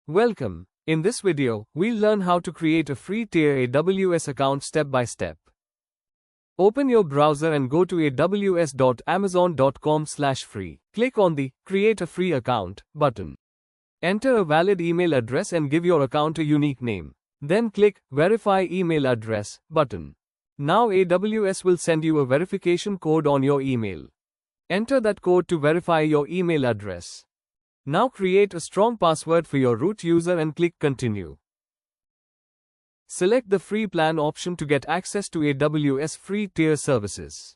Welcome. In this video, we'll learn how to create a free tier AWS account step by step. Open your browser and go to aws.amazon.com/free. Click on the Create a Free Account button. Enter a valid email address and give your account a unique name. Then click Verify Email Address button. Now AWS will send you a verification code on your email. Enter that code to verify your email address. Now create a strong password for your root user and click Continue. Select the free plan option to get access to AWS free tier services.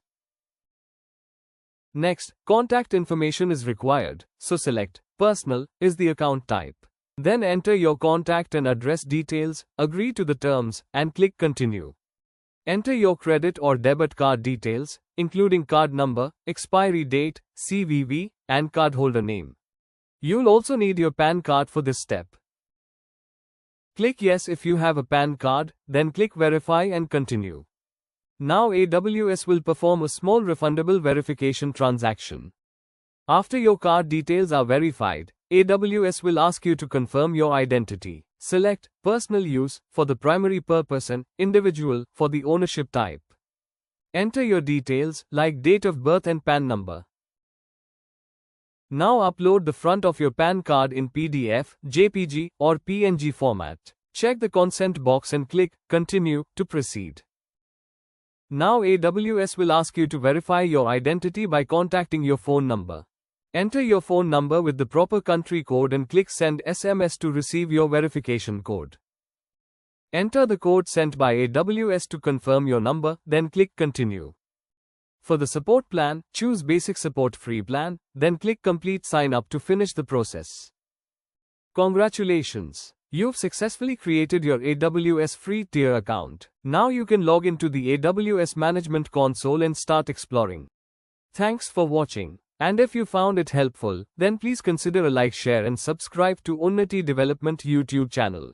Next, contact information is required, so select Personal is the account type. Then enter your contact and address details, agree to the terms, and click Continue. Enter your credit or debit card details, including card number, expiry date, CVV, and cardholder name. You'll also need your PAN card for this step. Click Yes if you have a PAN card, then click Verify and Continue. Now AWS will perform a small refundable verification transaction. After your card details are verified, AWS will ask you to confirm your identity. Select Personal Use for the primary purpose and Individual for the ownership type. Enter your details like date of birth and PAN number. Now upload the front of your PAN card in PDF, JPG, or PNG format. Check the consent box and click Continue to proceed. Now AWS will ask you to verify your identity by contacting your phone number. Enter your phone number with the proper country code and click Send SMS to receive your verification code. Enter the code sent by AWS to confirm your number, then click Continue. For the support plan, choose Basic Support Free Plan, then click Complete Sign Up to finish the process. Congratulations! You've successfully created your AWS free tier account. Now you can log into the AWS Management Console and start exploring. Thanks for watching. And if you found it helpful, then please consider a like, share and subscribe to Unnati Development YouTube channel.